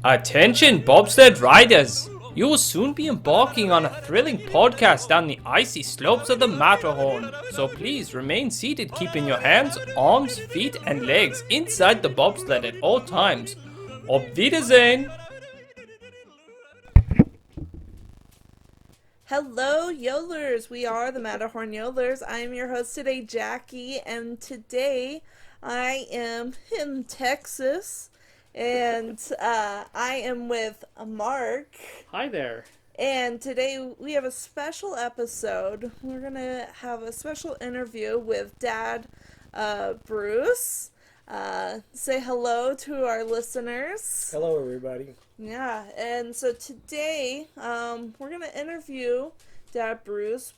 Attention bobsled riders! You will soon be embarking on a thrilling podcast down the icy slopes of the Matterhorn, so please remain seated keeping your hands, arms, feet and legs inside the bobsled at all times. Auf Wiedersehen! Hello, Yodlers. We are the Matterhorn Yodlers. I am your host today, Jackie, and today I am in Texas, and I am with Mark. Hi there. And today we have a special episode. We're going to have a special interview with Dad Bruce. Say hello to our listeners. Hello, everybody. Yeah, and so today we're going to interview Dad Bruce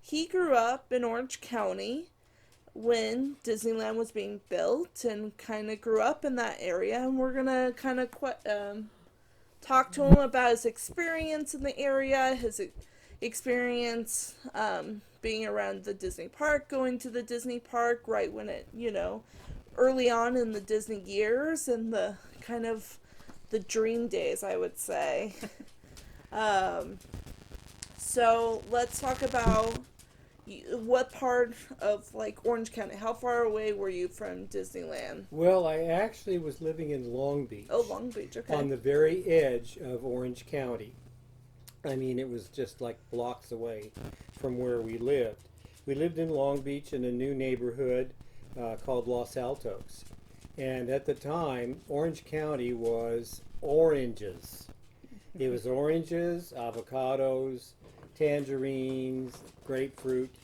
he grew up in Orange County when Disneyland was being built and kind of grew up in that area, and we're going to kind of talk to him about his experience in the area, his experience being around the Disney park, going to the Disney park right when it, early on in the Disney years and the kind of the dream days, I would say. So let's talk about what part of Orange County, how far away were you from Disneyland? Well, I actually was living in Long Beach. Oh, Long Beach, okay. On the very edge of Orange County. I mean, it was just like blocks away from where we lived. We lived in Long Beach in a new neighborhood called Los Altos. And at the time, Orange County was oranges. It was oranges, avocados, tangerines, grapefruit,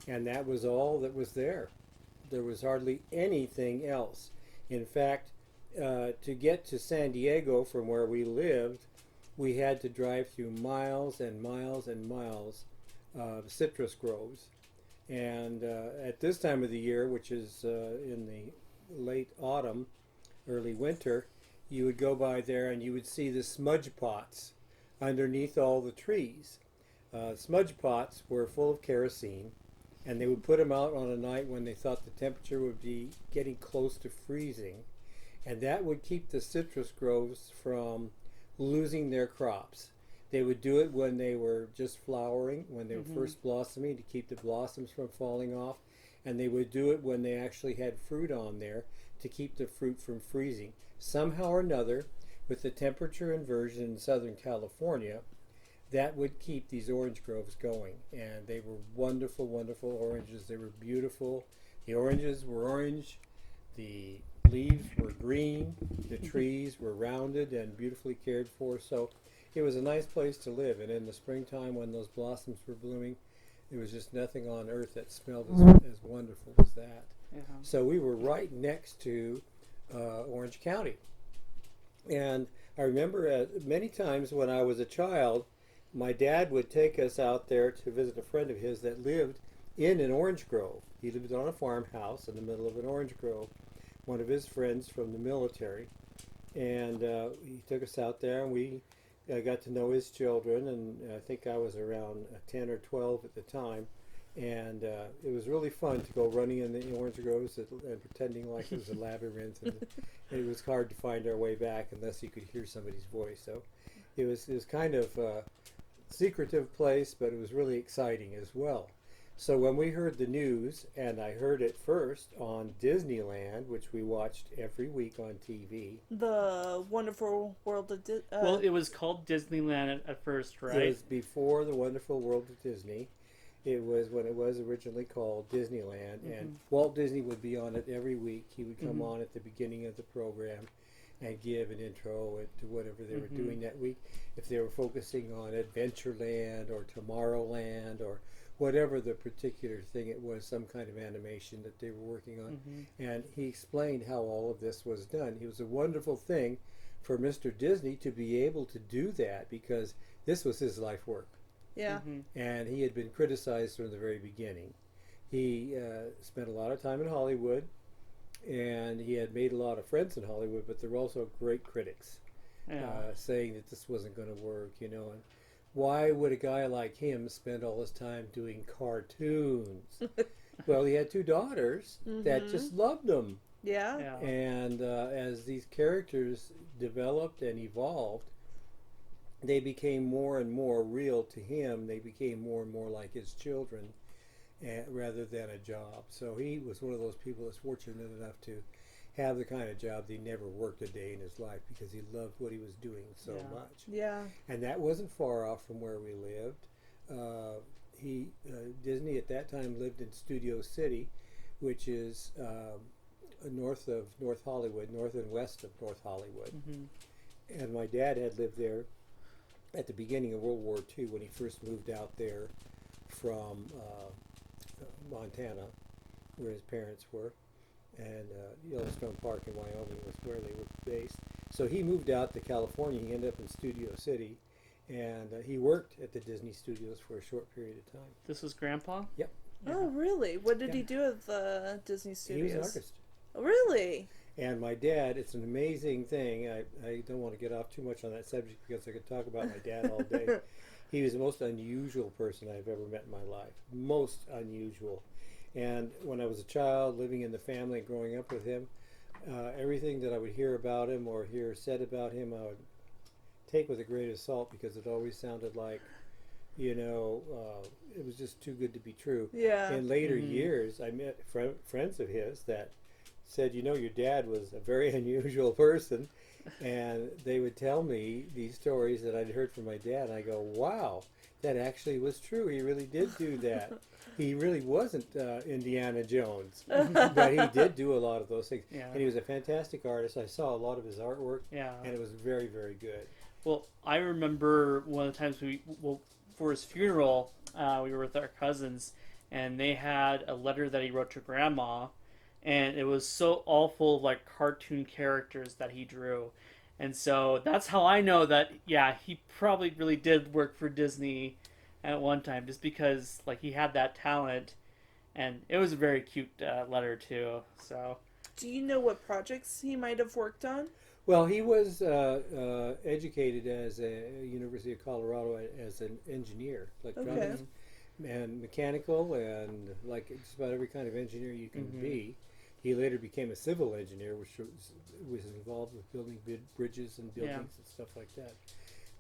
and that was all that was there. There was hardly anything else. In fact, to get to San Diego from where we lived, we had to drive through miles and miles and miles of citrus groves. And at this time of the year, which is in the late autumn, early winter, you would go by there and you would see the smudge pots underneath all the trees. Smudge pots were full of kerosene, and they would put them out on a night when they thought the temperature would be getting close to freezing, and that would keep the citrus groves from losing their crops. They would do it when they were just flowering, when they were first blossoming, to keep the blossoms from falling off, and they would do it when they actually had fruit on there to keep the fruit from freezing. Somehow or another, with the temperature inversion in Southern California, that would keep these orange groves going. And they were wonderful, wonderful oranges. They were beautiful. The oranges were orange. The leaves were green. The trees were rounded and beautifully cared for. So it was a nice place to live. And in the springtime, when those blossoms were blooming, there was just nothing on earth that smelled as wonderful as that. So we were right next to Orange County. And I remember many times when I was a child, my dad would take us out there to visit a friend of his that lived in an orange grove. He lived on a farmhouse in the middle of an orange grove, one of his friends from the military. And he took us out there, and we got to know his children, and I think I was around 10 or 12 at the time. And it was really fun to go running in the orange groves and pretending like it was a labyrinth. And it was hard to find our way back unless you could hear somebody's voice. So it was kind of a secretive place, but it was really exciting as well. So when we heard the news, and I heard it first on Disneyland, which we watched every week on TV. The Wonderful World of Well, it was called Disneyland at first, right? It was before the Wonderful World of Disney. It was when it was originally called Disneyland, and Walt Disney would be on it every week. He would come on at the beginning of the program and give an intro to whatever they were doing that week. If they were focusing on Adventureland or Tomorrowland or whatever the particular thing it was, some kind of animation that they were working on. And he explained how all of this was done. It was a wonderful thing for Mr. Disney to be able to do that, because this was his life work. Yeah. And he had been criticized from the very beginning. He spent a lot of time in Hollywood, and he had made a lot of friends in Hollywood, but there were also great critics saying that this wasn't going to work, and why would a guy like him spend all his time doing cartoons? Well, he had two daughters that just loved him. Yeah. Yeah. And as these characters developed and evolved, they became more and more real to him. They became more and more like his children, rather than a job. So he was one of those people that's fortunate enough to have the kind of job that he never worked a day in his life because he loved what he was doing so much. Yeah. And that wasn't far off from where we lived. Disney at that time lived in Studio City, which is north of North Hollywood, north and west of North Hollywood. Mm-hmm. And my dad had lived there at the beginning of World War II when he first moved out there from Montana, where his parents were, and Yellowstone Park in Wyoming was where they were based. So he moved out to California. He ended up in Studio City, and he worked at the Disney Studios for a short period of time. This was Grandpa? Yep. Oh, really? What did Yeah. he do at the Disney Studios? He was an artist. Really? And my dad, it's an amazing thing. I don't want to get off too much on that subject because I could talk about my dad all day. He was the most unusual person I've ever met in my life. Most unusual. And when I was a child, living in the family and growing up with him, everything that I would hear about him or hear said about him, I would take with a grain of salt because it always sounded like, it was just too good to be true. Yeah. In later years, I met friends of his that said, your dad was a very unusual person, and they would tell me these stories that I'd heard from my dad, and I go, wow, that actually was true. He really did do that. He really wasn't Indiana Jones, but he did do a lot of those things. Yeah. And he was a fantastic artist. I saw a lot of his artwork, Yeah. and it was very, very good. Well, I remember one of the times for his funeral, we were with our cousins, and they had a letter that he wrote to Grandma, and it was so all full of like cartoon characters that he drew. And so that's how I know that, he probably really did work for Disney at one time, just because like he had that talent, and it was a very cute letter too. So, Do you know what projects he might have worked on? Well, he was educated as a University of Colorado as an engineer, electronics and mechanical, and like just about every kind of engineer you can be. He later became a civil engineer, which was involved with building bridges and buildings and stuff like that.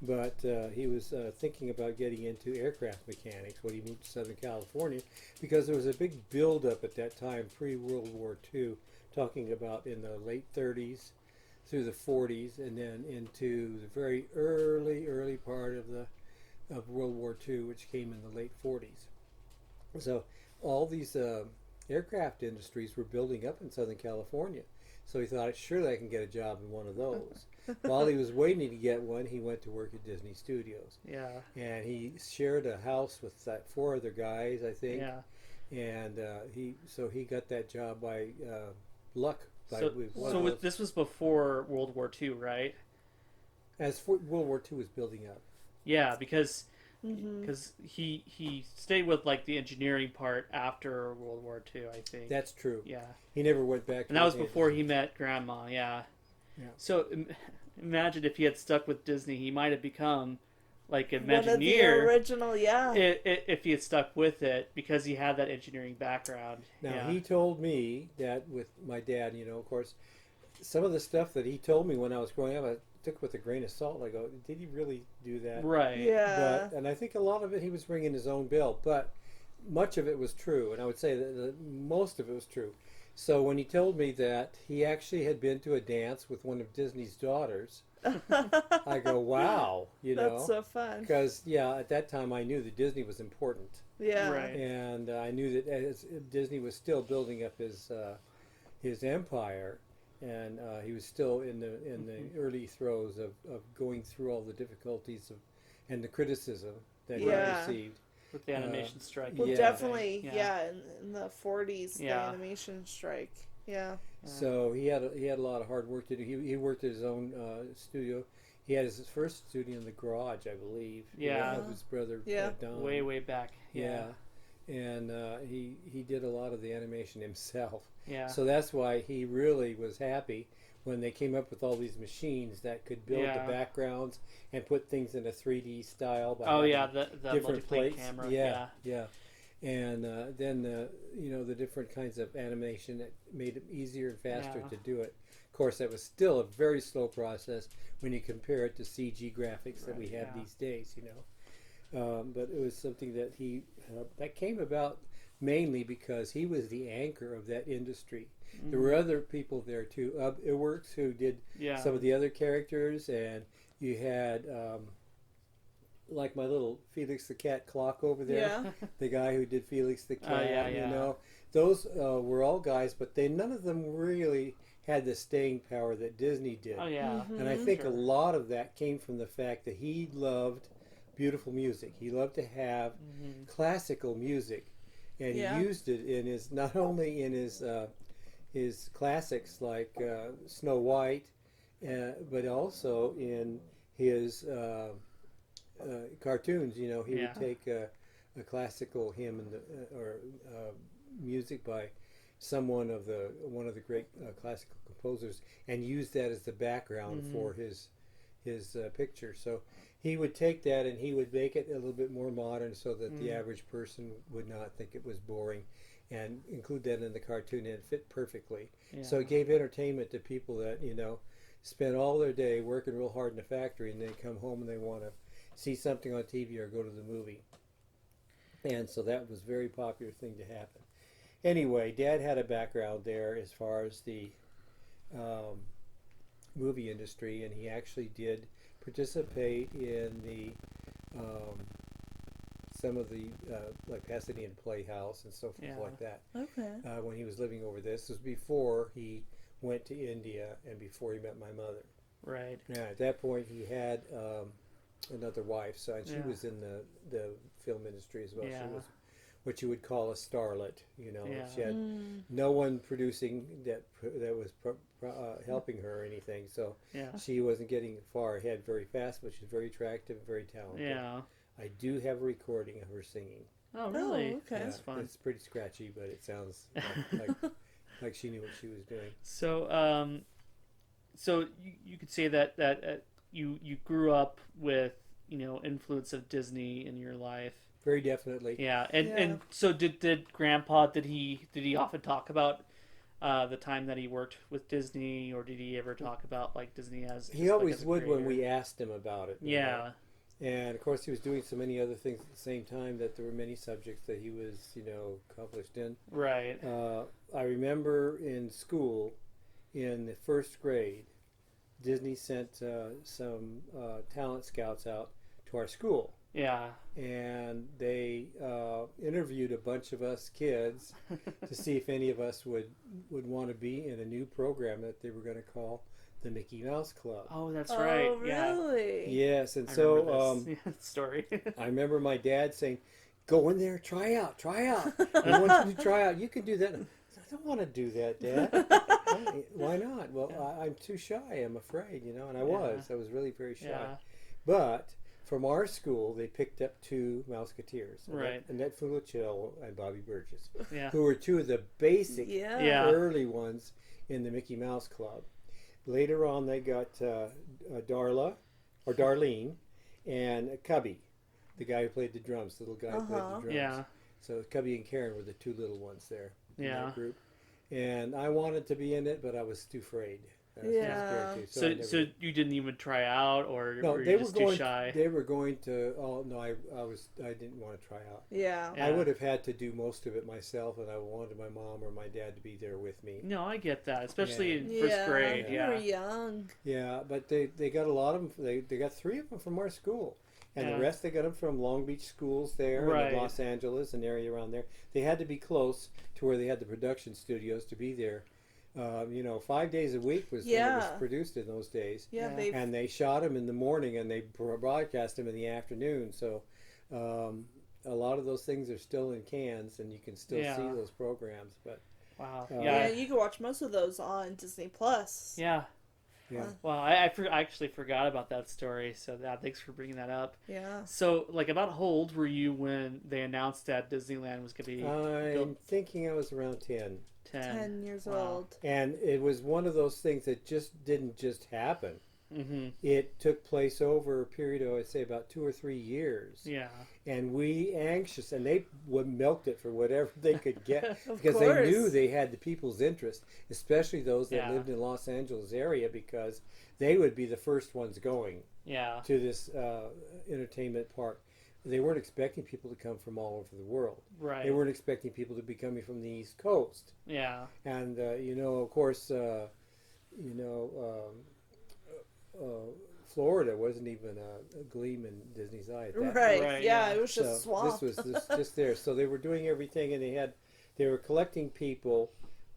But he was thinking about getting into aircraft mechanics when he moved to Southern California, because there was a big buildup at that time, pre-World War II, talking about in the late 30s through the 40s, and then into the very early part of World War II, which came in the late 40s. So all these aircraft industries were building up in Southern California. So he thought, surely I can get a job in one of those. While he was waiting to get one, he went to work at Disney Studios. yeah. And he shared a house with 4 other guys, I think. Yeah. And he got that job by luck. This was before World War II, right? As World War II was building up. Yeah, because he stayed with like the engineering part after World War II, I think. That's true. Yeah. He never went back. And that was before he met Grandma. Yeah. Yeah. So imagine if he had stuck with Disney, he might have become like an One of the Imagineer. original, If he had stuck with it, because he had that engineering background. Now, he told me that with my dad, of course, some of the stuff that he told me when I was growing up, I took with a grain of salt. I go, did he really do that? Right. Yeah. And I think a lot of it he was bringing his own bill, but much of it was true, and I would say that most of it was true. So when he told me that he actually had been to a dance with one of Disney's daughters, I go, wow, That's so fun. Because, at that time I knew that Disney was important. Yeah. Right. And I knew that as Disney was still building up his empire, and he was still in the early throes of going through all the difficulties and the criticism that he received. With the animation strike. Well, Yeah. definitely, Yeah. in the 40s, the Yeah. animation strike. Yeah. So he had a lot of hard work to do. He worked at his own studio. He had his first studio in the garage, I believe. Yeah. Of his brother Don. Way back. Yeah. And he did a lot of the animation himself. Yeah. So that's why he really was happy when they came up with all these machines that could build the backgrounds and put things in a 3D style. By having the different multiplane plates. camera. Yeah. and then the different kinds of animation that made it easier and faster Yeah. to do it. Of course, that was still a very slow process when you compare it to CG graphics that we have yeah. these days. But it was something that that came about mainly because he was the anchor of that industry. There were other people there too. It Works who did Yeah. some of the other characters, and you had like my little Felix the Cat clock over there. Yeah. The guy who did Felix the Cat. yeah. Those were all guys, but none of them really had the staying power that Disney did. Oh yeah. And I think a lot of that came from the fact that he loved beautiful music. He loved to have classical music, and he used it in his not only in his classics like Snow White, but also in his cartoons. He would take a classical hymn or music by one of the great classical composers, and use that as the background for his picture. So he would take that and he would make it a little bit more modern, so that the average person would not think it was boring, and include that in the cartoon, and it fit perfectly. Yeah. So it gave entertainment to people that spend all their day working real hard in the factory, and they come home and they want to see something on TV or go to the movie. And so that was a very popular thing to happen. Anyway, Dad had a background there as far as the movie industry, and he actually did participate in the some of the like Pasadena Playhouse and so forth like that. Okay. When he was living over this was before he went to India and before he met my mother. Right. Yeah, at that point he had another wife, so and she was in the film industry as well. Yeah. She was what you would call a starlet. Yeah. She had no one producing that was helping her or anything, so she wasn't getting far ahead very fast. But she's very attractive, very talented. Yeah. I do have a recording of her singing. Oh really? Oh, okay. That's fun. It's pretty scratchy, but it sounds like she knew what she was doing. So, so you could say that you grew up with influence of Disney in your life. Very definitely. Yeah, and so did Grandpa? Did he often talk about the time that he worked with Disney, or did he ever talk about like Disney as? He always would when we asked him about it. Yeah. And of course, he was doing so many other things at the same time that there were many subjects that he was, accomplished in. Right. I remember in school, in the first grade, Disney sent some talent scouts out to our school. Yeah. And they interviewed a bunch of us kids to see if any of us would want to be in a new program that they were going to call the Mickey Mouse Club. Oh, that's right. Oh, really? Yes, and I so remember this story. I remember my dad saying, "Go in there, try out. I want you to try out. You can do that." I don't want to do that, Dad. Why not? Well, I'm too shy. I'm afraid, and I was really very shy. Yeah. But from our school, they picked up two Mouseketeers, Right. Annette Fugaccio and Bobby Burgess, Yeah. who were two of the basic Yeah. early ones in the Mickey Mouse Club. Later on, they got Darlene, and Cubby, the guy who played the drums, the little guy who played the drums. Yeah. So Cubby and Karen were the two little ones there in Yeah. that group. And I wanted to be in it, but I was too afraid. I was too Yeah. scared to, So I never- so you didn't even try out, or no, were they you were just going. too shy? They were going to. Oh no, I didn't want to try out. Yeah. Yeah. I would have had to do most of it myself, and I wanted my mom or my dad to be there with me. No, I get that, especially Yeah. in first grade. We Yeah. were young. Yeah, but they got a lot of them. They got 3 of them from our school, and Yeah. the rest they got them from Long Beach schools there, Right. and Los Angeles, an area around there. They had to be close to where they had the production studios to be there. 5 days a week was when it was Yeah. produced in those days. Yeah, Yeah. they And they shot them in the morning and they broadcast them in the afternoon. So a lot of those things are still in cans, and you can still Yeah. see those programs. But Wow. Yeah. yeah, you can watch most of those on Disney Plus. Yeah. yeah, Well, I actually forgot about that story, so thanks for bringing that up. Yeah. So, like, about how old were you when they announced that Disneyland was going to be I'm thinking I was around 10. 10? 10 years Wow. old. And it was one of those things that didn't just happen. Mm-hmm. It took place over a period of, I'd say, about 2 or 3 years. Yeah. And we anxious, and they would milked it for whatever they could get Of because they knew course. they had the people's interest, especially those that Yeah. lived in Los Angeles area, because they would be the first ones going Yeah. to this entertainment park. They weren't expecting people to come from all over the world. Right. They weren't expecting people to be coming from the East Coast. Yeah. And of course, Florida wasn't even a gleam in Disney's eye at that Right. Right, Yeah, yeah. it was just so swamp. this was just there. So they were doing everything, and they were collecting people.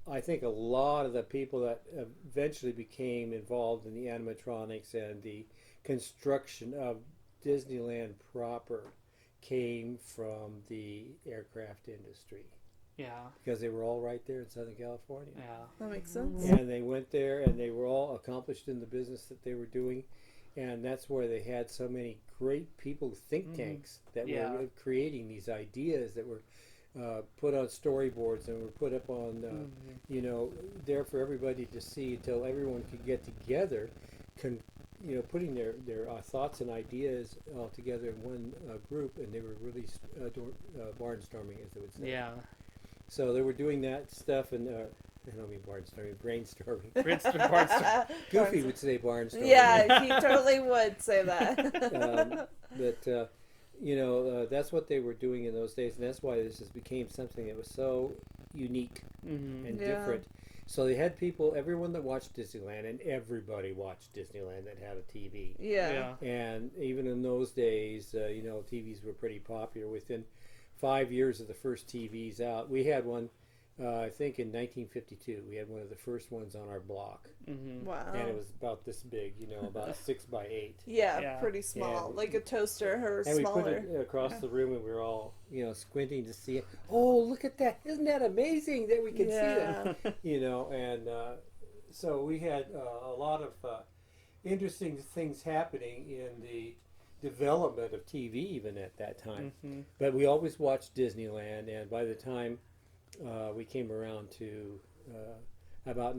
I think a lot of the people that eventually became involved in the animatronics and the construction of Disneyland proper came from the aircraft industry Yeah. because they were all right there in Southern California. Yeah. That makes sense. And they went there, and they were all accomplished in the business that they were doing, and that's where they had so many great people, think tanks that Yeah. were creating these ideas that were put on storyboards and were put up on, there for everybody to see until everyone could get together, putting their thoughts and ideas all together in one group, and they were really barnstorming, as they would say. Yeah. So they were doing that stuff, and I don't mean barnstorming, brainstorming. Barnstorm. Goofy would say barnstorming. Yeah, he totally would say that. But that's what they were doing in those days, and that's why this became something that was so unique Mm-hmm. and Yeah. different. So they had people, everyone that watched Disneyland, and everybody watched Disneyland that had a TV. Yeah. And even in those days, TVs were pretty popular. Within 5 years of the first TVs out, we had one, I think in 1952. We had one of the first ones on our block. Mm-hmm. Wow. And it was about this big, about 6 by 8. Yeah, Yeah. pretty small, And- like a toaster or And we put smaller. it across the room, and we were all, squinting to see it. Oh, look at that! Isn't that amazing that we can see Yeah. it? And so we had a lot of interesting things happening in the development of TV even at that time. Mm-hmm. But we always watched Disneyland, and by the time we came around to about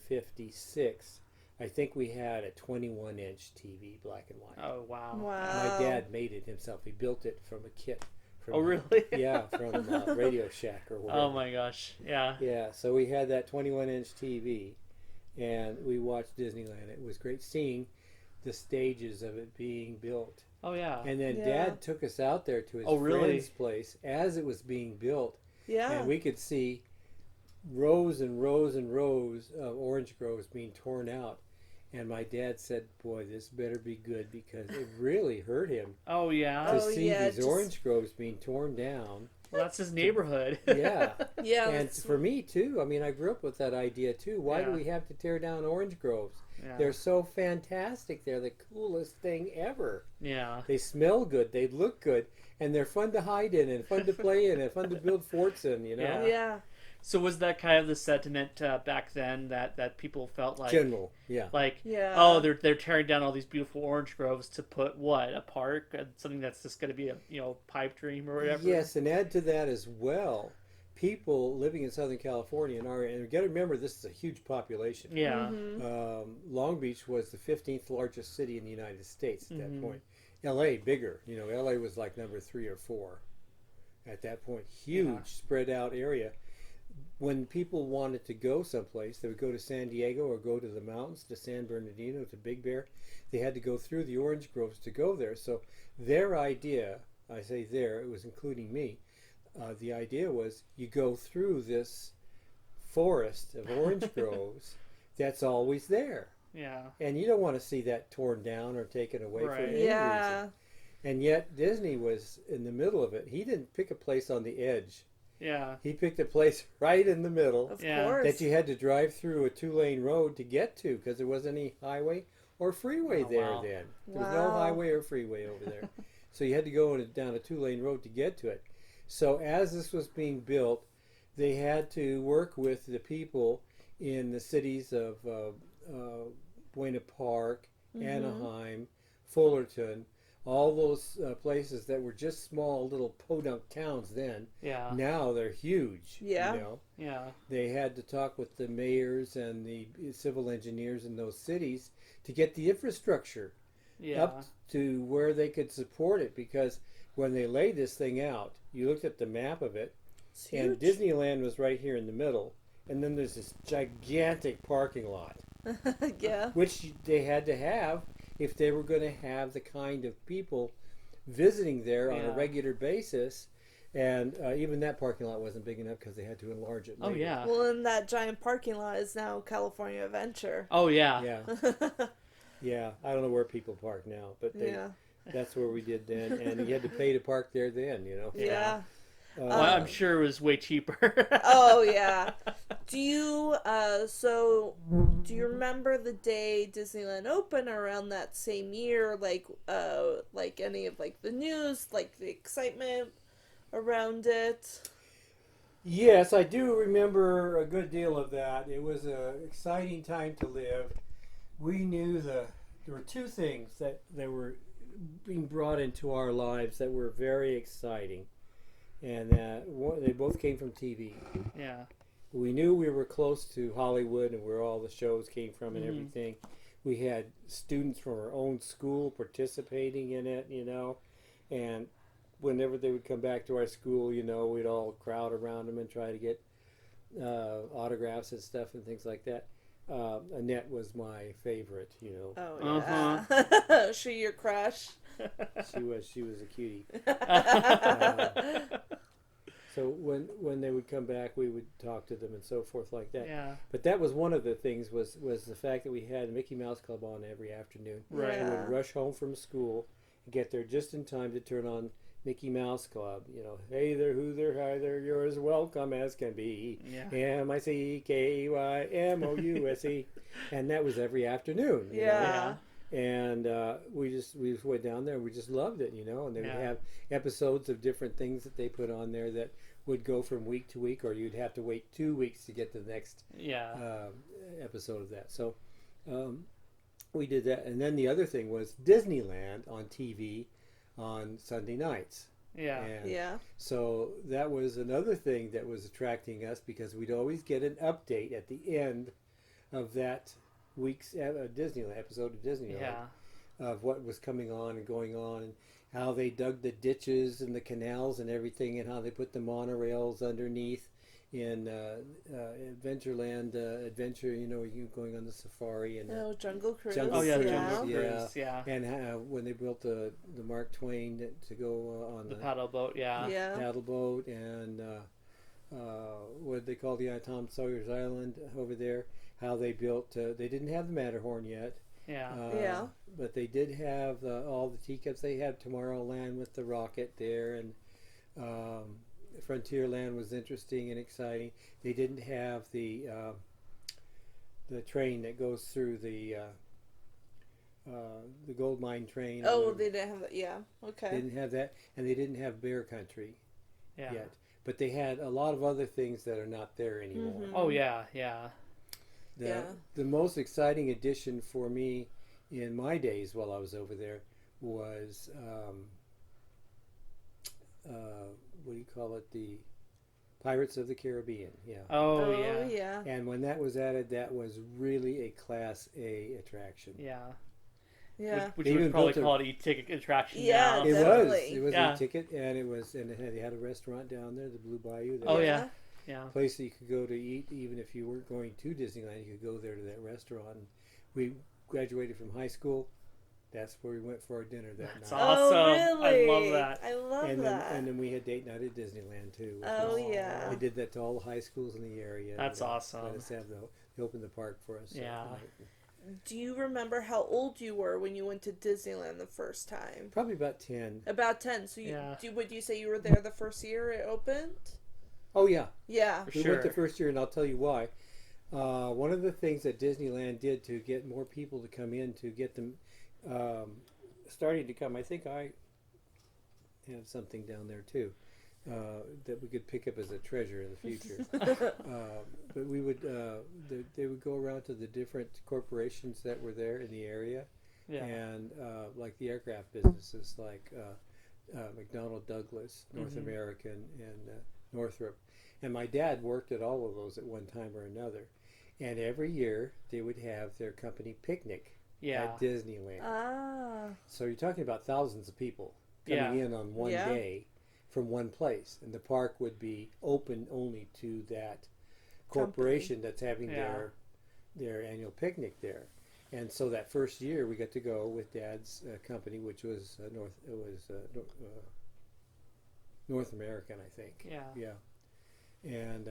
1956, I think we had a 21-inch TV, black and white. Oh wow. Wow. My dad made it himself. He built it from a kit. From, Oh really? Yeah, from Radio Shack or whatever. Oh my gosh. Yeah. Yeah, so we had that 21-inch TV, and we watched Disneyland. It was great seeing the stages of it being built. Oh yeah. And then Yeah. Dad took us out there to his Oh, really? friend's place as it was being built, Yeah. and we could see rows and rows and rows of orange groves being torn out. And my dad said, "Boy, this better be good," because it really hurt him Oh yeah. to Oh, see yeah, these just- orange groves being torn down. Well, that's his neighborhood. Yeah. Yeah. And that's- for me too, I mean, I grew up with that idea too. Why do Yeah. we have to tear down orange groves? Yeah. They're so fantastic. They're the coolest thing ever. Yeah. They smell good. They look good. And they're fun to hide in and fun to play in and fun to build forts in, Yeah. yeah. So was that kind of the sentiment back then that people felt like Yeah. like Yeah. oh they're tearing down all these beautiful orange groves to put what, a park, something that's just going to be a pipe dream or whatever. Yes, and add to that as well, people living in Southern California and you got to remember this is a huge population. Yeah. Mm-hmm. Long Beach was the 15th largest city in the United States at that Mhm. point. LA bigger, LA was like number 3 or 4 at that point. Huge Yeah. spread out area. When people wanted to go someplace, they would go to San Diego or go to the mountains, to San Bernardino, to Big Bear. They had to go through the orange groves to go there. So their idea, I say there, it was including me, the idea was you go through this forest of orange groves that's always there. Yeah. And you don't want to see that torn down or taken away for Right. any Yeah. reason. And yet Disney was in the middle of it. He didn't pick a place on the edge. Yeah. He picked a place right in the middle Of Yeah. course. that you had to drive through a 2-lane road to get to because there wasn't any highway or freeway Oh, there wow. then. There was no Wow. highway or freeway over there. So you had to go down a 2-lane road to get to it. So as this was being built, they had to work with the people in the cities of Buena Park, Mhm. Anaheim, Fullerton, all those places that were just small little podunk towns then. Yeah. Now they're huge. Yeah. You know, Yeah. they had to talk with the mayors and the civil engineers in those cities to get the infrastructure Yeah. up to where they could support it, because when they laid this thing out, you looked at the map of it, It's and huge. Disneyland was right here in the middle, and then there's this gigantic parking lot, Yeah. which they had to have if they were going to have the kind of people visiting there on a Yeah. regular basis. And even that parking lot wasn't big enough because they had to enlarge it Oh later. yeah. Well, and that giant parking lot is now California Adventure. Oh yeah. Yeah, yeah. I don't know where people park now, but Yeah. that's where we did then, and you had to pay to park there then. You know. Yeah. Well, I'm sure it was way cheaper. Oh yeah. Do you do you remember the day Disneyland opened around that same year? Like any of like the news, like the excitement around it? Yes, I do remember a good deal of that. It was an exciting time to live. We knew there were two things that were being brought into our lives that were very exciting, and they both came from TV. Yeah. We knew we were close to Hollywood and where all the shows came from and Mhm. everything. We had students from our own school participating in it, you know, and whenever they would come back to our school, you know, we'd all crowd around them and try to get autographs and stuff and things like that. Annette was my favorite, you know. Oh yeah. She your crush. She was a cutie. So when they would come back, we would talk to them and so forth like that. Yeah. But that was one of the things was the fact that we had Mickey Mouse Club on every afternoon. Right. And Yeah. would rush home from school and get there just in time to turn on Mickey Mouse Club. You know, hey there, who there, hi there, you're as welcome as can be. Yeah. MICKEYMOUSE. And that was every afternoon. you know. Yeah. And we just went down there and we just loved it, you know. And they would Yeah. have episodes of different things that they put on there that would go from week to week, or you'd have to wait 2 weeks to get to the next Yeah. episode of that. So we did that. And then the other thing was Disneyland on TV on Sunday nights. Yeah. And Yeah. so that was another thing that was attracting us, because we'd always get an update at the end of that week's Disneyland episode of Disneyland Yeah. of what was coming on and going on, and how they dug the ditches and the canals and everything, and how they put the monorails underneath in Adventureland Adventure. You know, you going on the safari and Oh, Jungle Cruise. Jungle Oh yeah. Cruise, Jungle yeah. Cruise. Yeah. and when they built the Mark Twain to go on The the paddle boat. Yeah. Yeah. paddle boat, and what did they call the Tom Sawyer's Island over there. How they built, they didn't have the Matterhorn yet. Yeah. Yeah. But they did have all the teacups. They had Tomorrowland with the rocket there, and Frontierland was interesting and exciting. They didn't have the train that goes through the gold mine train. Oh, they didn't have that. Yeah. Okay. They didn't have that, and they didn't have Bear Country Yeah. yet. But they had a lot of other things that are not there anymore. Mhm. Oh yeah. Yeah. The most exciting addition for me in my days while I was over there was what do you call it? The Pirates of the Caribbean. Yeah. Oh, Oh yeah. yeah. And when that was added, that was really a Class A attraction. Yeah. Yeah. Which They we even would probably built a- call it e-ticket attraction Yeah, now. It Definitely. was Yeah. a ticket, and they had a restaurant down there, the Blue Bayou. Oh yeah. Yeah. Place that you could go to eat, even if you weren't going to Disneyland. You could go there to that restaurant. And we graduated from high school. That's where we went for our dinner that That's night. awesome. Oh, I really? love that. I love And that. then we had date night at Disneyland too. which Oh, was- yeah. They did that to all the high schools in the area. That's Let awesome. us have they opened the park for us. Yeah. Do you remember how old you were when you went to Disneyland the first time? Probably about 10. About 10. So Yeah. would you say you were there the first year it opened? Oh yeah, Yeah. For we sure. went the first year, and I'll tell you why. One of the things that Disneyland did to get more people to come in, to get them starting to come, I think I have something down there too that we could pick up as a treasure in the future. But we would they would go around to the different corporations that were there in the area, Yeah. and like the aircraft businesses, like McDonnell Douglas, North Mhm. American, and Northrop. And my dad worked at all of those at one time or another. And every year they would have their company picnic Yeah. at Disneyland. Ah. So you're talking about thousands of people coming in on one Yeah. day from one place, and the park would be open only to that corporation that's having Yeah. their annual picnic there. And so that first year we got to go with Dad's company, which was North American, I think. Yeah. Yeah. And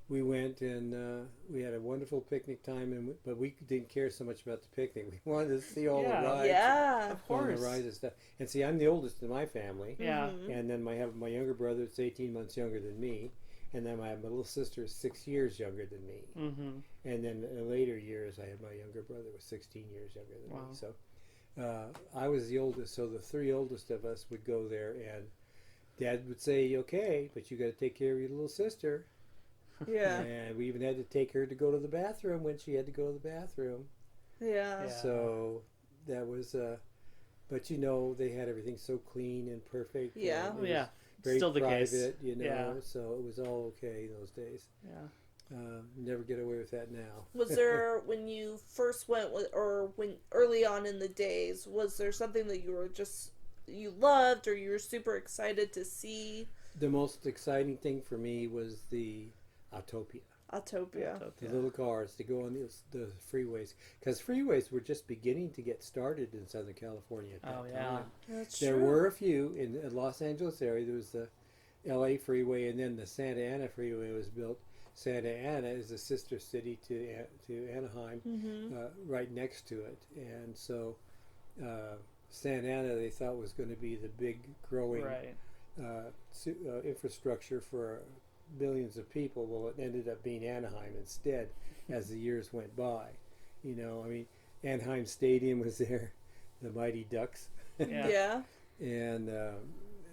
we went and we had a wonderful picnic time, but we didn't care so much about the picnic. We wanted to see all the rides. Yeah. Of All the course. rides and stuff. And see, I'm the oldest in my family. Yeah. Mhm. And then I have my younger brother that's 18 months younger than me. And then my little sister is 6 years younger than me. Mm-hmm. And then in later years, I had my younger brother was 16 years younger than Wow. me. So I was the oldest. So the three oldest of us would go there, and Dad would say, "Okay, but you got to take care of your little sister." Yeah. And we even had to take her to go to the bathroom when she had to go to the bathroom. Yeah. Yeah. So that was, but you know, they had everything so clean and perfect. Yeah. and it Oh, yeah. was very Still the private, case. you know. Yeah. So it was all okay those days. Yeah. Never get away with that now. Was there, when you first went, or when early on in the days, was there something that you loved or you were super excited to see? The most exciting thing for me was the Autopia. Autopia. The little cars to go on the freeways, because freeways were just beginning to get started in Southern California at that Oh, yeah. time. That's There true. were a few in the Los Angeles area. There was the LA freeway, and then the Santa Ana freeway was built. Santa Ana is a sister city to Anaheim, right next to it, and so Santa Ana they thought was going to be the big growing Right. infrastructure for millions of people. Well, it ended up being Anaheim instead as the years went by. You know, I mean, Anaheim Stadium was there, the Mighty Ducks, Yeah. Yeah. and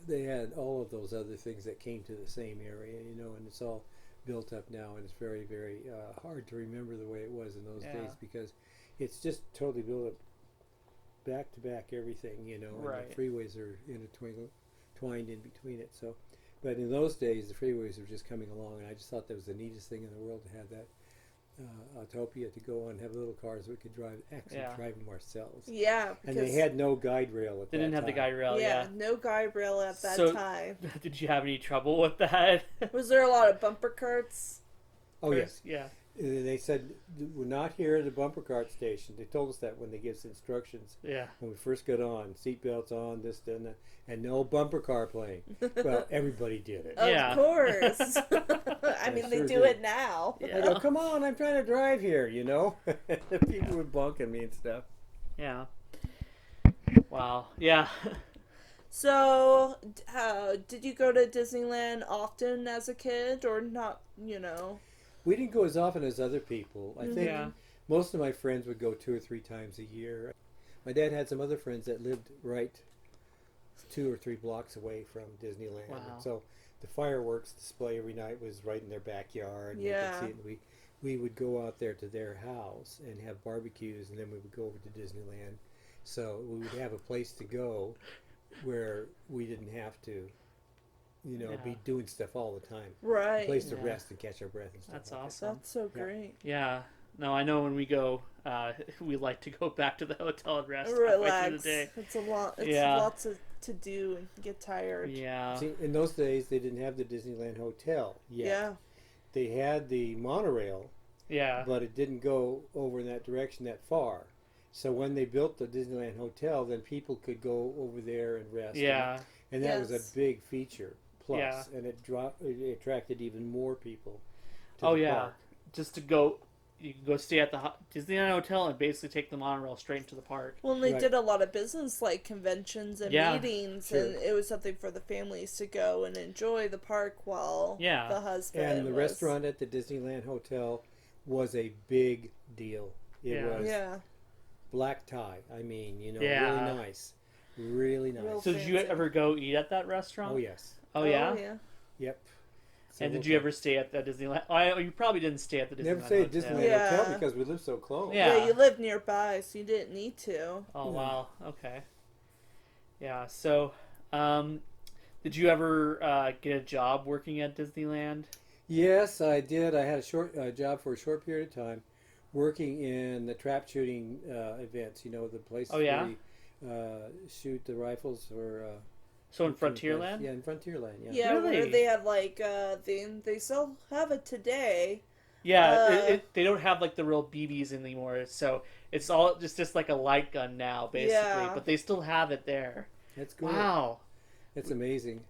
they had all of those other things that came to the same area, you know, and it's all built up now, and it's very, very hard to remember the way it was in those Yeah. days because it's just totally built up back to back everything, you know, and Right. the freeways are intertwined in between it. So, but in those days, the freeways were just coming along, and I just thought that was the neatest thing in the world to have that Autopia to go on and have little cars we could actually Yeah. drive them ourselves. Yeah. And they had no guide rail at They that didn't have the time. guide rail. yeah, Yeah. no guide rail at that So- time. Did you have any trouble with that? Was there a lot of bumper carts? Oh yes. Yeah. They said we're not here at the bumper cart station. They told us that when they gave us instructions Yeah. when we first got on, seatbelts on, this, and that, and no bumper car playing. Well, everybody did it. Yeah. Of course. I mean, they sure do did. it now. I go, come on, I'm trying to drive here, you know. The people were bunking me and stuff. Yeah. Wow. Yeah. So, did you go to Disneyland often as a kid, or not? You know. We didn't go as often as other people. I think Yeah. most of my friends would go 2 or 3 times a year. My dad had some other friends that lived right 2 or 3 blocks away from Disneyland. Wow. And so the fireworks display every night was right in their backyard. And Yeah. we could see it. We would go out there to their house and have barbecues, and then we would go over to Disneyland. So we would have a place to go where we didn't have to, you know, be Yeah. doing stuff all the time. A Right. place to Yeah. rest and catch our breath and stuff. That's like that. awesome. That's so Yeah. great. Yeah. No, I know when we go, we like to go back to the hotel and rest halfway Relax. through the day. It's a lot. It's Yeah. lots to do and get tired. Yeah. See, in those days, they didn't have the Disneyland Hotel yet. Yeah. They had the monorail, Yeah. but it didn't go over in that direction that far. So when they built the Disneyland Hotel, then people could go over there and rest. Yeah. And that was Yes. a big feature plus, Yeah. and it attracted even more people to Oh the yeah. park. Just to go, you can go stay at the Disneyland Hotel and basically take the monorail straight into the park. Well, and they Right. did a lot of business, like conventions and Yeah. meetings, Sure. and it was something for the families to go and enjoy the park while Yeah. the husband And the was... restaurant at the Disneyland Hotel was a big deal. It Yeah. was Yeah. black tie. I mean, you know, Yeah. really nice. Really nice. Real So did you fancy. ever go eat at that restaurant? Oh, yes. Oh yeah. Yep. And did you ever stay at the Disneyland? You probably didn't stay at the Disneyland. Never stayed at Hotel. Disneyland Yeah. Hotel because we lived so close. Yeah. Yeah, you lived nearby, so you didn't need to. Oh Yeah. wow. Okay. Yeah. So, did you ever get a job working at Disneyland? Yes, I did. I had a short job for a short period of time, working in the trap shooting events. You know, the places Oh, yeah? where you shoot the rifles for. So in shooting place. Frontierland? Yeah, in Frontierland. Yeah. Yeah, where Really? they had like they still have it today. Yeah. They don't have like the real BBs anymore, so it's all just like a light gun now, basically. Yeah. But they still have it there. That's cool. Wow. It's amazing.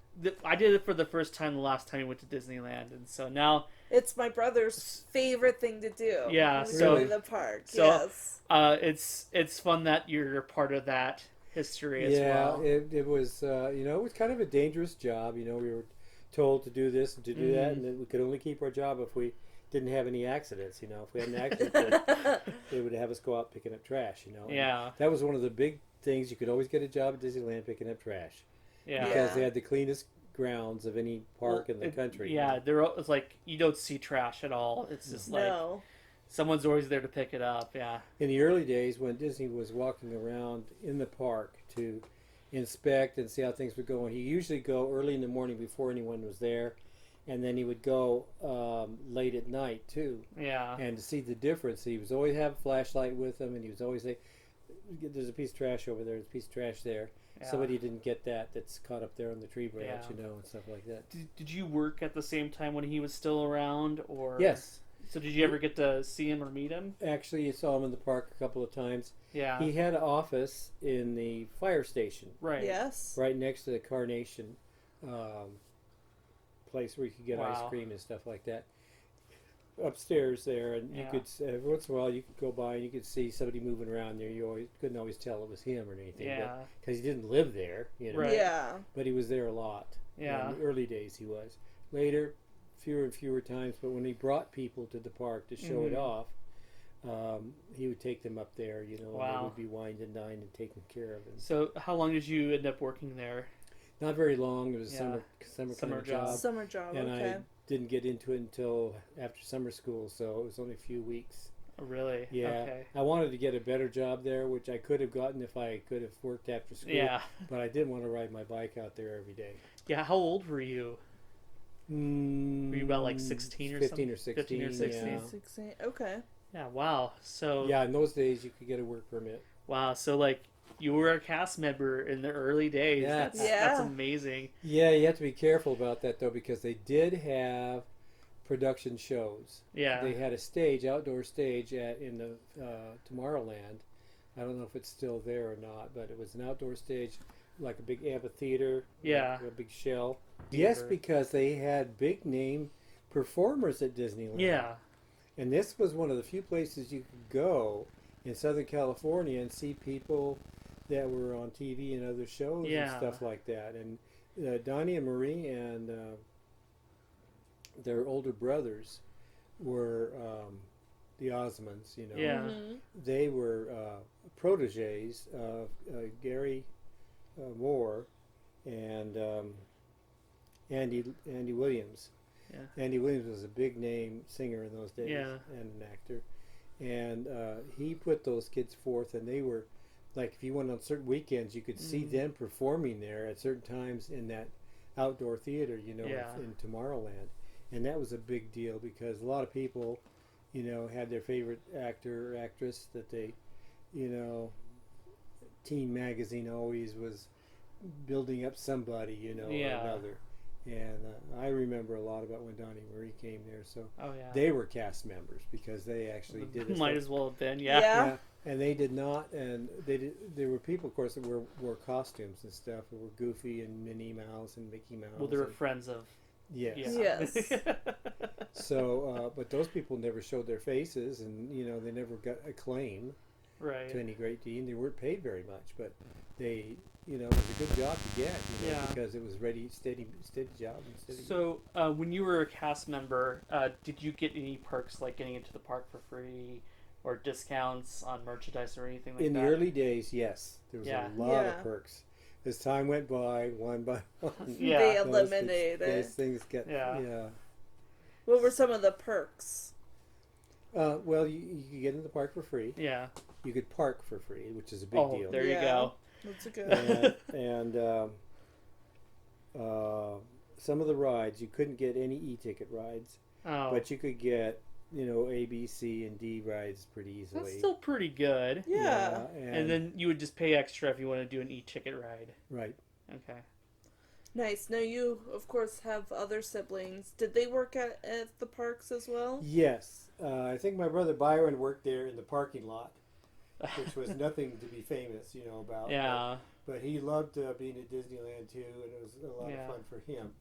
I did it for the first time the last time we went to Disneyland, and so now It's my brother's favorite thing to do. Yeah, is so- go to the park. so- Yes. it's fun that you're part of that history as Yeah, well. it was it was kind of a dangerous job. We were told to do this and to do that, and that we could only keep our job if we didn't have any accidents. If we had an accident, they would have us go out picking up trash. And Yeah, that was one of the big things. You could always get a job at Disneyland picking up trash yeah. because they had the cleanest grounds of any park in the It- country. Yeah, it's like you don't see trash at all. It's just like No. someone's always there to pick it up. Yeah, In the early days, when Disney was walking around in the park to inspect and see how things were going, he usually go early in the morning before anyone was there, and then he would go late at night too. yeah, And to see the difference, he was always have a flashlight with him, and he was always say, "There's a piece of trash over there. There's a piece of trash there. yeah. Somebody didn't get that. That's caught up there on the tree branch, Yeah. and stuff like that." Did you work at the same time when he was still around, or Yes, So did you ever get to see him or meet him? actually, you saw him in the park a couple of times. Yeah, He had an office in the fire station, right. Yes. right next to the Carnation place where you could get Wow. ice cream and stuff like that. Upstairs there, and you Yeah. could every once in a while you could go by and you could see somebody moving around there. You couldn't always tell it was him or anything, Yeah, because he didn't live there, Right. Yeah. But he was there a lot. yeah, In the early days, he was. Later, fewer and fewer times. But when he brought people to the park to show it Mhm. off, he would take them up there. And they Wow. would be wined and dined and taken care of. And So how long did you end up working there? not very long. It was a Yeah. summer Summer kind of job. job. Summer job. And Okay. I didn't get into it until after summer school, so it was only a few weeks. Oh, really? Yeah, Okay. I wanted to get a better job there, which I could have gotten if I could have worked after school. Yeah. But I didn't want to ride my bike out there every day. Yeah. How old were you? Were you about like 16 or 15 or something? 16. 15 or 16. Yeah. 16. Okay. Yeah. Wow. So Yeah, in those days you could get a work permit. wow. So like you were a cast member in the early days. Yeah. That's Yeah. amazing. Yeah, you have to be careful about that though, because they did have production shows. Yeah. They had a stage, outdoor stage in the Tomorrowland. I don't know if it's still there or not, but it was an outdoor stage, like a big amphitheater. Yeah. like a big shell. Yes, Theater. because they had big name performers at Disneyland. Yeah. And this was one of the few places you could go in Southern California and see people that were on TV and other shows Yeah. and stuff like that. And Donnie and Marie and their older brothers were the Osmonds, Yeah. Mhm. They were proteges of Gary Moore and Andy Williams. Yeah. Andy Williams was a big name singer in those days Yeah. and an actor. And he put those kids forth, and they were like, if you went on certain weekends, you could see Mhm. them performing there at certain times in that outdoor theater, Yeah. in Tomorrowland. And that was a big deal because a lot of people, had their favorite actor or actress that they, Teen Magazine always was building up somebody, or Yeah. another. And I remember a lot about when Donnie and Marie came there. So Oh yeah. they were cast members because they actually did it. Might as well have been. Yeah. Yeah. And they did not, and they did. There were people, of course, that wore costumes and stuff, that were Goofy and Minnie Mouse and Mickey Mouse. Well, they were and- friends of. yes. Yeah. Yes. So, but those people never showed their faces, and they never got acclaim right. to any great degree. They weren't paid very much, but they, it was a good job to get, Yeah. because it was steady job. And steady So, when you were a cast member, did you get any perks like getting into the park for free, or discounts on merchandise or anything like in that? the early days, yes, there was Yeah. a lot Yeah. of perks. As time went by, one by one, Yeah. They those eliminated things it. things get Yeah. yeah. What were some of the perks? Well, you could get in the park for free. Yeah. You could park for free, which is a big Oh, deal. there you Yeah. go. That's a good. And some of the rides you couldn't get any e-ticket rides, Oh, but you could get A, B, C, and D rides pretty easily. that's still pretty good. Yeah. And then you would just pay extra if you want to do an e-ticket ride. right. Okay. Nice. Now you, of course, have other siblings. Did they work at the parks as well? Yes, I think my brother Byron worked there in the parking lot, which was nothing to be famous, about. Yeah. But he loved being at Disneyland too, and it was a lot Yeah. of fun for him.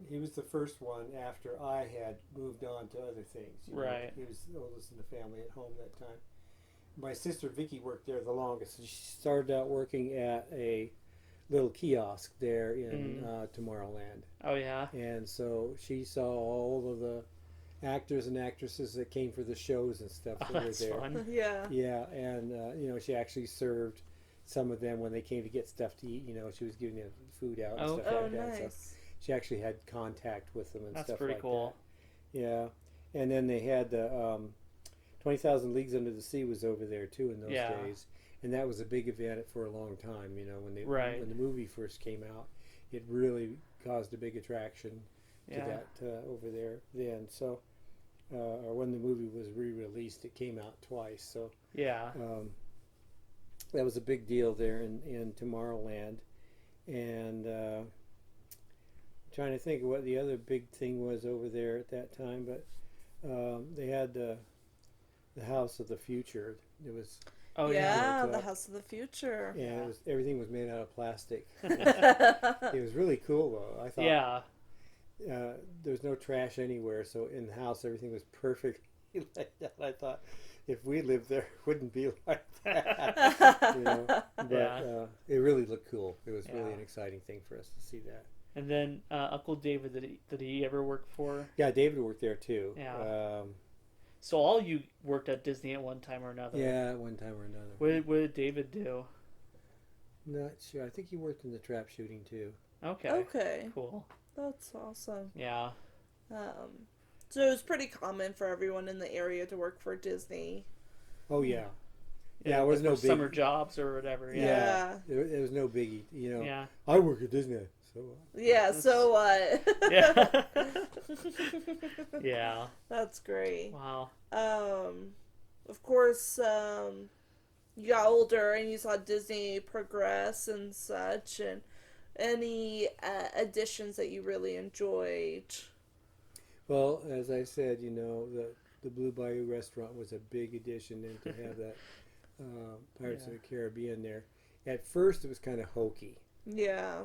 He was the first one after I had moved on to other things. Right. He was the oldest in the family at home that time. My sister Vicky worked there the longest. She started out working at a little kiosk there in Tomorrowland. Oh yeah. And so she saw all of the actors and actresses that came for the shows and stuff Oh, that were that's there. fun. Yeah. Yeah, and she actually served some of them when they came to get stuff to eat. She was giving them food out and Oh. stuff Oh, like that. So nice. she actually had contact with them and That's stuff pretty like cool. that. Yeah, and then they had the 20,000 Leagues Under the Sea was over there too in those Yeah. days, and that was a big event for a long time. Right. When the movie first came out, it really caused a big attraction to Yeah. that over there then. So, or when the movie was re-released, it came out twice. So Yeah. that was a big deal there in Tomorrowland, and trying to think of what the other big thing was over there at that time, but they had the House of the Future. It was Oh yeah, yeah. the House of the Future. yeah, Yeah. everything was made out of plastic. It was really cool though. I thought Yeah. there was no trash anywhere, so in the house everything was perfect like that. I thought if we lived there, it wouldn't be like that. But Yeah. it really looked cool. It was really Yeah. an exciting thing for us to see that. And then Uncle David, did he ever work for? Yeah, David worked there too. Yeah. So all you worked at Disney at one time or another. Yeah, at one time or another. What did David do? Not sure. I think he worked in the trap shooting too. Okay. Okay, Cool. that's awesome. Yeah. So it was pretty common for everyone in the area to work for Disney. Oh yeah. Yeah, it was like no for big summer jobs or whatever. Yeah. Yeah. It was no biggie. Yeah. I work at Disney, so Yeah, so what? Yeah. Yeah. That's great. Wow. Of course, you got older and you saw Disney progress and such, and any additions that you really enjoyed. well, as I said, the Blue Bayou restaurant was a big addition, and to have that Pirates of the Caribbean there. At first, it was kind of hokey, Yeah.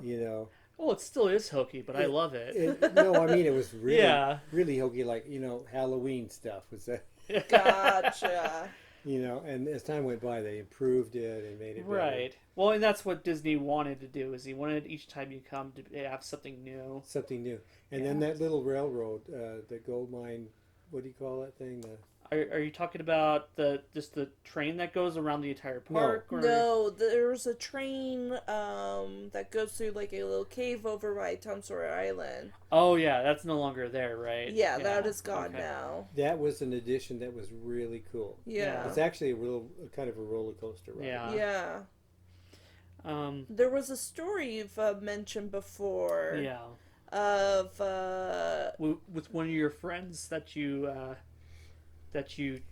Well, it still is hokey, but I love it. No, I mean it was really, Yeah. really hokey, like Halloween stuff was that. Gotcha. And as time went by, they improved it and made it better. Right. Well, and that's what Disney wanted to do. Is he wanted each time you come to have something new. Something new. And then that little railroad, the gold mine, what do you call that thing? Are you talking about just the train that goes around the entire park? Or... No, there's a train that goes through like a little cave over by Tom Sawyer Island. Oh yeah, that's no longer there, right? Yeah, that is gone okay. now. That was an addition that was really cool. Yeah. It's actually kind of a roller coaster ride. Yeah. Yeah. There was a story you've mentioned before. Yeah. Of with one of your friends that you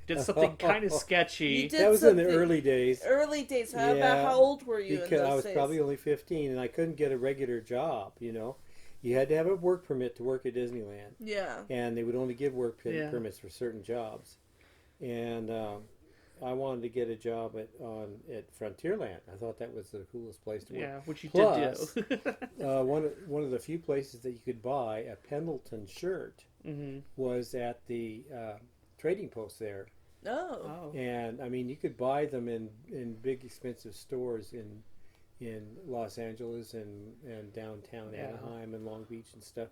did something kind of sketchy. You did That was in the something- early days. early days. How Yeah, about how old were you Because in those I was days? probably only 15 and I couldn't get a regular job, You had to have a work permit to work at Disneyland. Yeah. And they would only give work Yeah. permits for certain jobs. And I wanted to get a job at Frontierland. I thought that was the coolest place to work. Yeah, which you Plus, did do. one of the few places that you could buy a Pendleton shirt Mm-hmm. was at the trading post there. Oh. Oh. And I mean, you could buy them in big expensive stores in Los Angeles and downtown Yeah. Anaheim and Long Beach and stuff.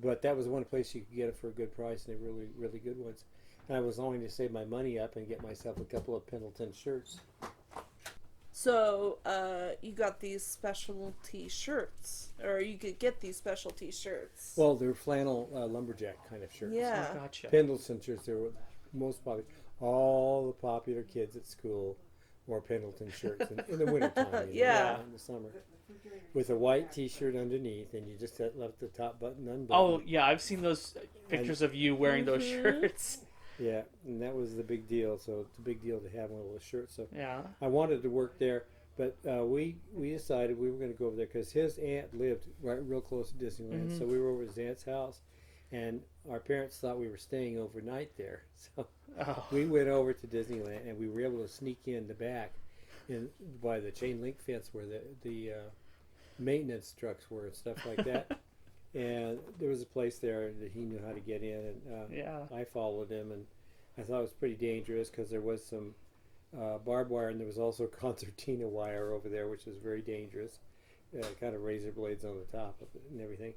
But that was one place you could get it for a good price, and they're really, really good ones. And I was longing to save my money up and get myself a couple of Pendleton shirts. So, you got these specialty shirts, or you could get these specialty shirts. Well, they're flannel lumberjack kind of shirts. Yeah. Oh, gotcha. Pendleton shirts. They were most popular. All the popular kids at school wore Pendleton shirts in the wintertime. Yeah. In the summer. With a white T-shirt underneath, and you just left the top button unbuttoned. Oh yeah, I've seen those pictures of you wearing those shirts. Yeah, and that was the big deal. So it's a big deal to have one of those shirts. So Yeah. I wanted to work there, but we decided we were going to go over there because his aunt lived real close to Disneyland. So we were over at his aunt's house, and our parents thought we were staying overnight there. So we went over to Disneyland, and we were able to sneak in the back, by the chain link fence where the maintenance trucks were and stuff like that. And there was a place there that he knew how to get in, and I followed him, and I thought it was pretty dangerous because there was some barbed wire, and there was also concertina wire over there, which was very dangerous. Kind of razor blades on the top of it and everything.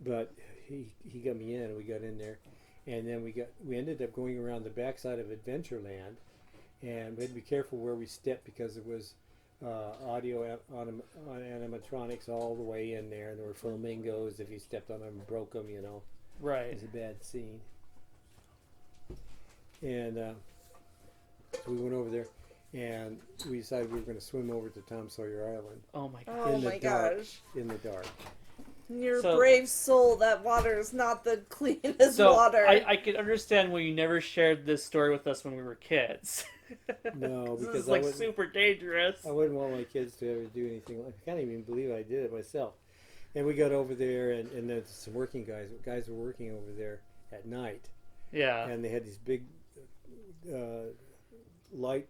But he got me in, and we got in there, and then we ended up going around the backside of Adventureland, and we had to be careful where we stepped because it was audio animatronics all the way in there, and there were flamingos. If you stepped on them and broke them, it Right. was a bad scene. And so we went over there, and we decided we were going to swim over to Tom Sawyer Island Oh my god. Oh in the my dark. gosh. In the dark. Your So- brave soul, that water is not the cleanest So water. I could understand why you never shared this story with us when we were kids. No, This because is like super dangerous. I wouldn't want my kids to ever do anything like. I can't even believe I did it myself. And we got over there, and there's some working guys. Guys were working over there at night, Yeah. and they had these big light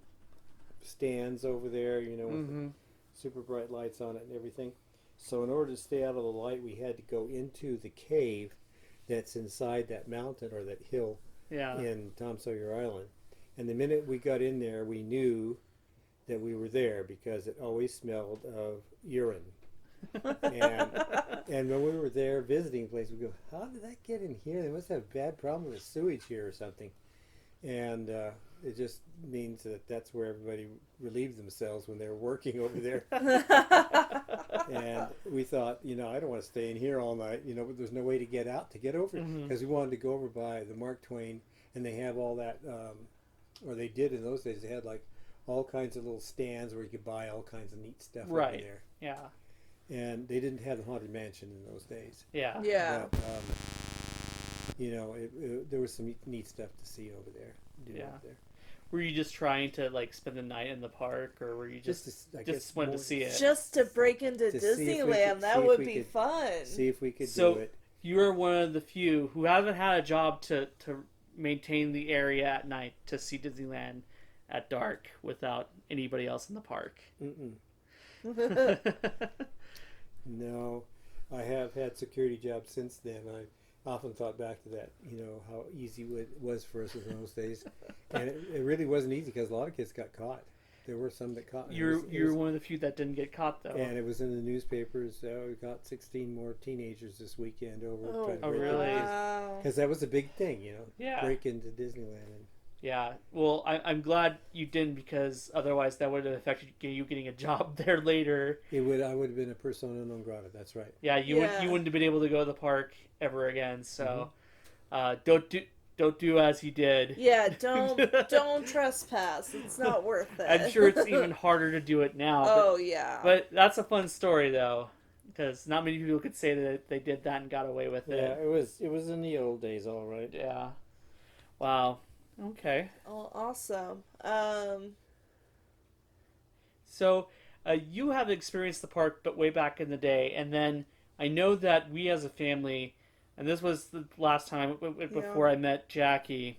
stands over there, with super bright lights on it and everything. So in order to stay out of the light, we had to go into the cave that's inside that mountain or that hill Yeah. in Tom Sawyer Island. And the minute we got in there, we knew that we were there because it always smelled of urine. and when we were there visiting places, we go, how did that get in here? They must have a bad problem with sewage here or something. And it just means that that's where everybody relieved themselves when they were working over there. And we thought, I don't want to stay in here all night, but there's no way to get out, to get over, because we wanted to go over by the Mark Twain, and they have all that, or they did in those days, they had like all kinds of little stands where you could buy all kinds of neat stuff over there. Yeah. And they didn't have the Haunted Mansion in those days. Yeah. Yeah. But, there was some neat stuff to see over there. Over there. Were you just trying to like spend the night in the park, or were you just wanted to see it? Just to break into To see if we Disneyland, could- that see if would we be could- fun. See if we could So- do it. You are one of the few who haven't had a job to maintain the area at night to see Disneyland at dark without anybody else in the park. Mm-mm. No, I have had security jobs since then. I often thought back to that, how easy it was for us in those days. And it really wasn't easy because a lot of kids got caught. There were some that caught. You're one of the few that didn't get caught though. And it was in the newspapers. We got 16 more teenagers this weekend over. Oh, really? Wow. Because that was a big thing, Yeah. break into Disneyland. Yeah. Well, I'm glad you didn't, because otherwise that would have affected you getting a job there later. I would have been a persona non grata. That's right. Yeah. You wouldn't have been able to go to the park ever again. So, don't do as he did. Yeah, don't trespass. It's not worth it. I'm sure it's even harder to do it now. Oh yeah. But that's a fun story though, because not many people could say that they did that and got away with Yeah, it. it was in the old days, all right. Yeah. Wow. Okay. Oh, awesome. So, you have experienced the park, but way back in the day, and then I know that we as a family, and this was the last time before I met Jackie,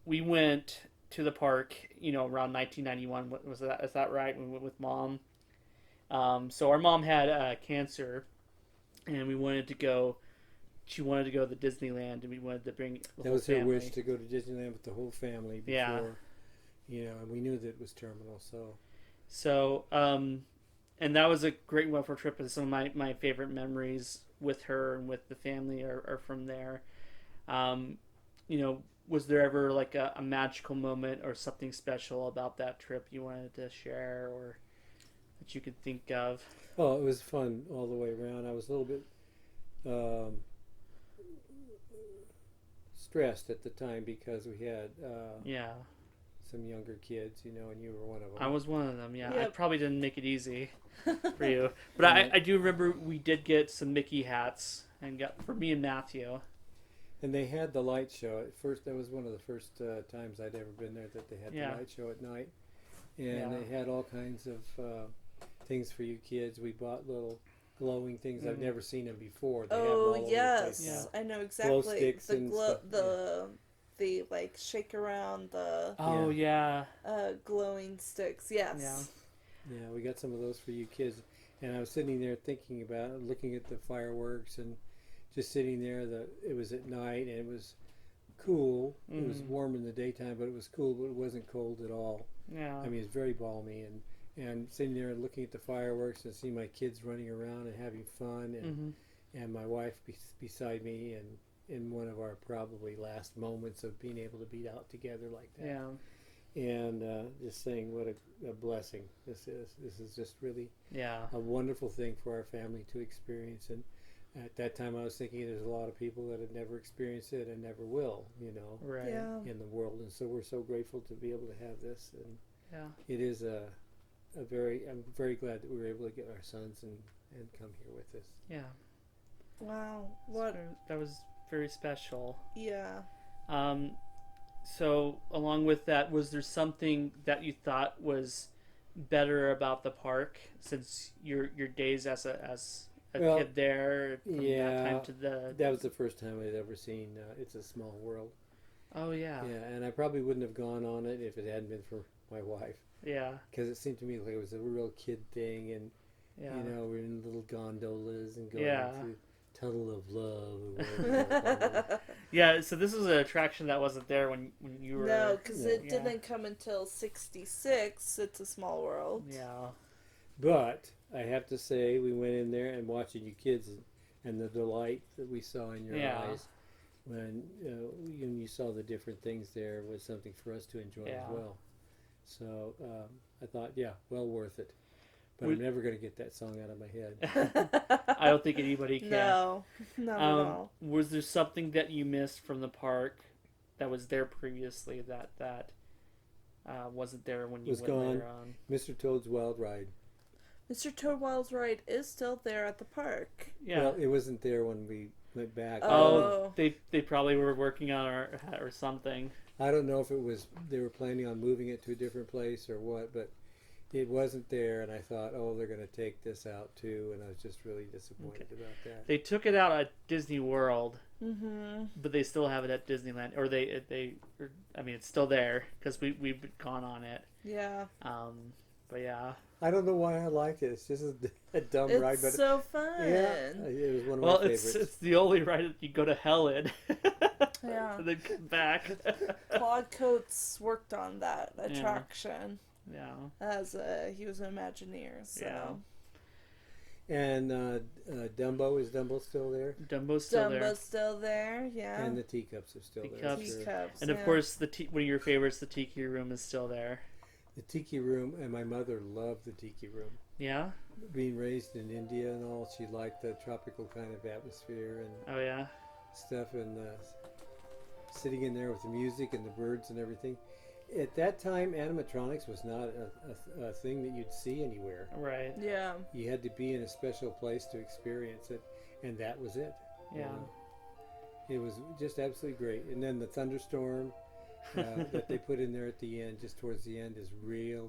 we went to the park, around 1991. Was that? Is that right? We went with Mom. So our mom had cancer, and we wanted to go. She wanted to go to Disneyland, and we wanted to bring the That whole was her family. wish, to go to Disneyland with the whole family before, Yeah. And we knew that it was terminal, so. So, and that was a great one for a trip, and some of my favorite memories with her and with the family are from there. was there ever like a magical moment or something special about that trip you wanted to share or that you could think of? Oh, it was fun all the way around. I was a little bit stressed at the time because we had Yeah, some younger kids, and you were one of them. I was one of them. Yeah, I Yep. probably didn't make it easy for you, but I do remember we did get some Mickey hats and got for me and Matthew. And they had the light show at first. That was one of the first times I'd ever been there that they had Yeah. the light show at night, and Yeah. they had all kinds of things for you kids. We bought little glowing things. I've never seen them before. They have them all Oh over the yes, place now. I know exactly. sticks The and glow, stuff, the like shake around the Oh yeah, glowing sticks. Yes. Yeah, we got some of those for you kids. And I was sitting there thinking about it, looking at the fireworks, and just sitting there. It was at night, and it was cool. It was warm in the daytime, but it was cool, but it wasn't cold at all. yeah. I mean, it's very balmy, and sitting there and looking at the fireworks and seeing my kids running around and having fun, and my wife beside me, and in one of our probably last moments of being able to be out together like that. Yeah. And just saying what a blessing this is. This is just really Yeah. a wonderful thing for our family to experience. And at that time, I was thinking there's a lot of people that have never experienced it and never will, Right. Yeah. in the world. And so we're so grateful to be able to have this. And Yeah. it is I'm very glad that we were able to get our sons and come here with us. Yeah. Wow. What? That was very special. Yeah. So along with that, was there something that you thought was better about the park since your days as a Well, kid there from that time to the That was the first time I'd ever seen It's a Small World. Oh yeah. Yeah, and I probably wouldn't have gone on it if it hadn't been for my wife, Yeah. because it seemed to me like it was a real kid thing, and Yeah. we're in little gondolas and going Yeah. through Tunnel of Love. Or whatever. Yeah, so this was an attraction that wasn't there when you were No, because it Yeah. didn't come until '66. It's a Small World. Yeah. But I have to say, we went in there and watching you kids and the delight that we saw in your Yeah. eyes when you saw the different things there was something for us to enjoy Yeah. as well. So I thought, yeah, well worth it. But We- I'm never going to get that song out of my head. I don't think anybody can. No, not at all. Was there something that you missed from the park that was there previously that wasn't there when you Was went gone. later on? Mr. Toad's Wild Ride. Mr. Toad Wild's Ride is still there at the park. Yeah. Well, it wasn't there when we went back. Oh, they probably were working on or something. I don't know if it was they were planning on moving it to a different place or what, but it wasn't there, and I thought, oh, they're going to take this out too, and I was just really disappointed about that. They took it out at Disney World, Mm-hmm. but they still have it at Disneyland, or I mean, it's still there because we've gone on it. Yeah. But yeah. I don't know why I liked it. It's just a dumb It's ride, but so fun. yeah, it was one of Well, my it's favorites. the only ride that you go to hell in. Yeah. And then come back. Claude Coates worked on that attraction Yeah. as he was an Imagineer. So. Yeah. And Dumbo, is Dumbo still there? Dumbo's still there. Dumbo's still there. Yeah. And the teacups are still there. Teacups. Sure. Teacups, And of yeah. course, one of your favorites, the Tiki Room, is still there. The tiki room, and my mother loved the tiki room. Yeah? Being raised in India and all, she liked the tropical kind of atmosphere and Oh, yeah? stuff, and sitting in there with the music and the birds and everything. At that time, animatronics was not a thing that you'd see anywhere. Right. Yeah. You had to be in a special place to experience it, and that was it. Yeah. It was just absolutely great. And then the thunderstorm that they put in there at the end, just towards the end, is really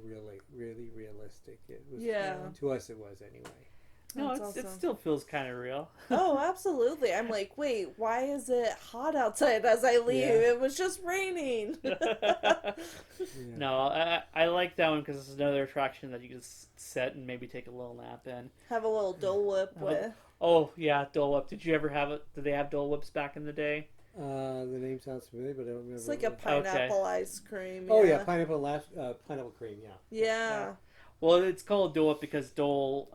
realistic. It was, Yeah. to us, it was anyway. No, That's it awesome. still feels kind of real. Oh, absolutely. I'm like, wait, why is it hot outside as I leave? Yeah. It was just raining. Yeah. No, I like that one because it's another attraction that you can sit and maybe take a little nap in. Have a little Dole Whip with. Oh, yeah, Dole Whip. Did you ever have it? Did they have Dole Whips back in the day? The name sounds familiar, but I don't remember. It's like what a it was. pineapple ice cream. Oh yeah, pineapple cream. Yeah. Yeah. Well, it's called Dole Whip because Dole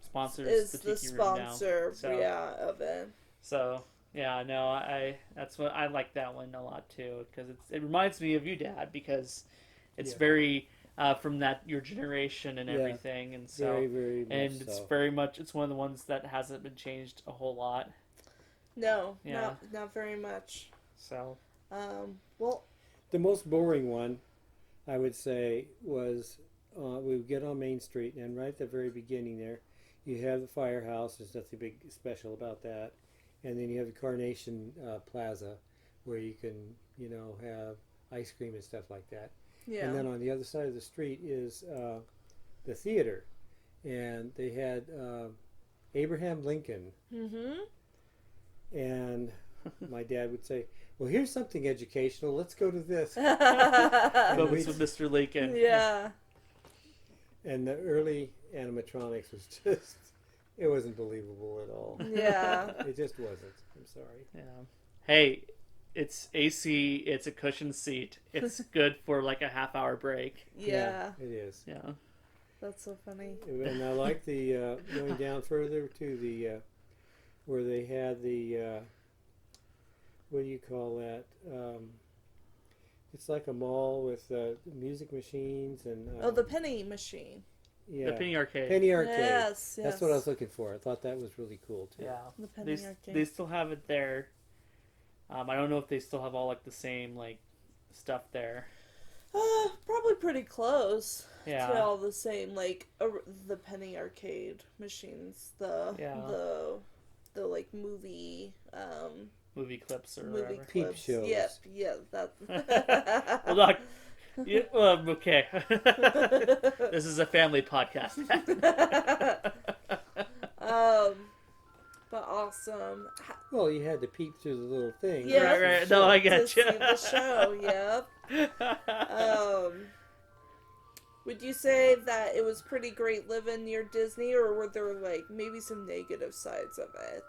sponsors Is the the Tiki Room now. sponsor, So- yeah, of it. So, Yeah, no, that's what I like that one a lot too because it reminds me of you, Dad, because it's Yeah. very from that your generation and Yeah. everything, and so Very, very much and it's so. very much it's one of the ones that hasn't been changed a whole lot. No, Yeah. not very much. So Well, The most boring one, I would say, was we would get on Main Street, and right at the very beginning there, you have the firehouse. There's nothing big special about that, and then you have the Carnation Plaza, where you can, have ice cream and stuff like that. yeah. And then on the other side of the street is the theater, and they had Abraham Lincoln, Mm-hmm. and my dad would say, "Well, here's something educational. Let's go to this." Moments with Mr. Lincoln. Yeah. And the early animatronics was it wasn't believable at all. Yeah. It just wasn't. I'm sorry. Yeah. Hey, it's AC. It's a cushioned seat. It's good for like a half-hour break. Yeah. It is. Yeah. That's so funny. And I like the going down further to the where they had the what do you call that? It's like a mall with music machines and The penny machine. yeah, The penny arcade. Penny Arcade. Yes. That's what I was looking for. I thought that was really cool too. Yeah. The penny They, arcade. they still have it there. I don't know if they still have all like the same like stuff there. Probably pretty close. Yeah. To all the same, like the penny arcade machines, the like movie Movie clips or movie whatever. Peep clips. shows. Yep, yeah, that. Well, look. Yeah, okay. This is a family podcast. But awesome. Well, you had to peep through the little thing. Yeah, right. No, I to get see you. the show. Yep. Would you say that it was pretty great living near Disney, or were there like maybe some negative sides of it?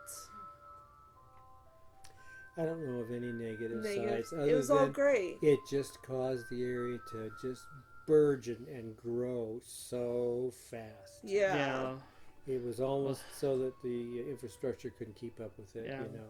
I don't know of any negative sides. It was all great. It just caused the area to just burgeon and grow so fast. Yeah. Yeah. It was almost so that the infrastructure couldn't keep up with it. Yeah. You know.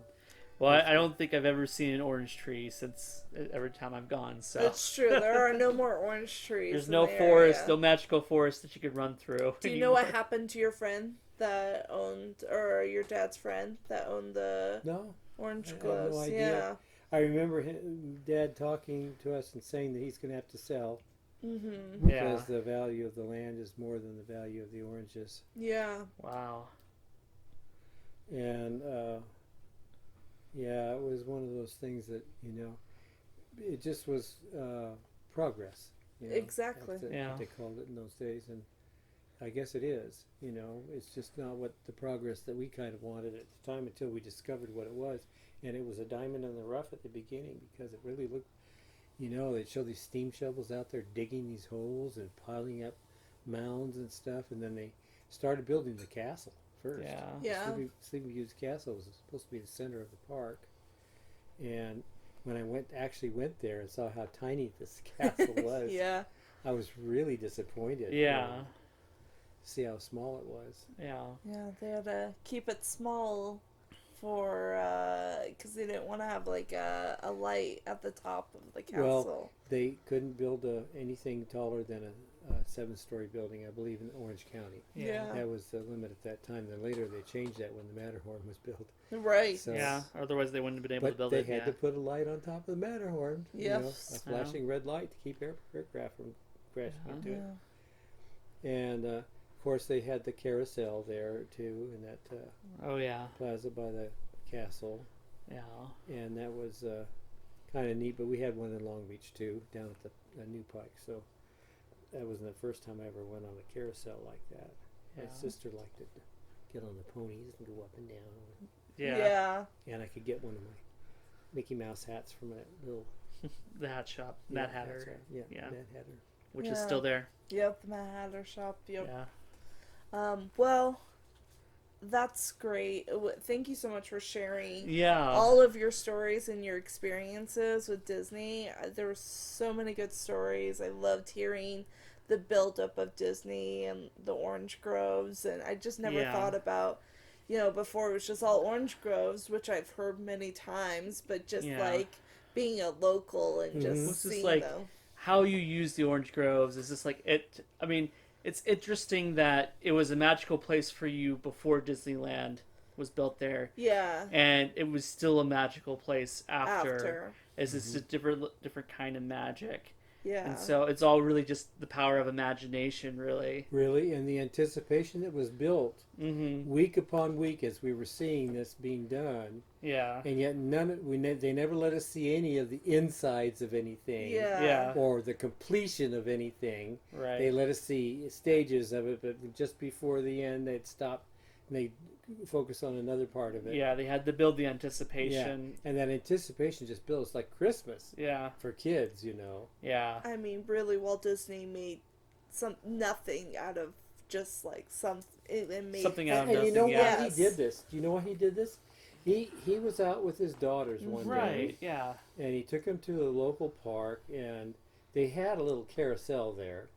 Well, I don't think I've ever seen an orange tree since every time I've gone. So It's true. There are no more orange trees. there's in no the forest, area. no magical forest that you could run through. Do you know what happened to your friend that owned, or your dad's friend that owned the No, orange I have groves? no idea. I remember Dad talking to us and saying that he's going to have to sell Yeah. Mm-hmm. Yeah. because the value of the land is more than the value of the oranges. Yeah. Wow. And yeah, it was one of those things that it just was progress. Exactly. That's Yeah. what they called it in those days, and I guess it is. It's just not what the progress that we kind of wanted at the time until we discovered what it was, and it was a diamond in the rough at the beginning because it really looked. They'd show these steam shovels out there digging these holes and piling up mounds and stuff, and then they started building the castle first. Yeah. Yeah. Sleeping Beauty's castle was supposed to be the center of the park, and when I actually went there and saw how tiny this castle was, Yeah. I was really disappointed. Yeah. To see how small it was. Yeah. Yeah. They had to keep it small for because they didn't want to have like a light at the top of the castle. Well, they couldn't build anything taller than a 7-story building, I believe, in Orange County. Yeah. That was the limit at that time. Then later they changed that when the Matterhorn was built. Right. So, Yeah. Otherwise, they wouldn't have been able to But build they it. had Yeah. to put a light on top of the Matterhorn. Yes. A flashing red light to keep aircraft from crashing Uh-huh. into Yeah. it. And of course, they had the carousel there too in that Oh yeah. plaza by the castle, Yeah. and that was kind of neat. But we had one in Long Beach too, down at the New Pike. So that wasn't the first time I ever went on a carousel like that. Yeah. My sister liked it to get on the ponies and go up and down. Yeah. And I could get one of my Mickey Mouse hats from that little The hat shop, yeah, Mad that's Hatter, right. Yeah, Yeah. Mad Hatter. which is Yeah. still there. Yep. The Mad Hatter shop. Yep. Yeah. Well, that's great. Thank you so much for sharing Yeah. all of your stories and your experiences with Disney. There were so many good stories. I loved hearing the buildup of Disney and the orange groves, and I just never Yeah. thought about before it was just all orange groves, which I've heard many times, but just Yeah. like being a local and It's just just seeing like them. how you use the orange groves is just like it. I mean, it's interesting that it was a magical place for you before Disneyland was built there, Yeah. and it was still a magical place after. After. It's just a different kind of magic, Yeah. and so it's all really just the power of imagination, really. Really, and the anticipation that was built Mm-hmm. week upon week as we were seeing this being done, Yeah. and yet they never let us see any of the insides of anything, Yeah. Yeah. or the completion of anything. Right. They let us see stages of it, but just before the end, they'd stop and they'd focus on another part of it. Yeah, they had to build the anticipation. And that anticipation just builds like Christmas Yeah. for kids, you know. Yeah. I mean, really, Walt Disney made nothing out of just like it made Something out of And you know nothing. why Yeah. Yes. he did this? Do you know why he did this? He was out with his daughters one day, Right. Yeah. and he took them to a local park, and they had a little carousel there,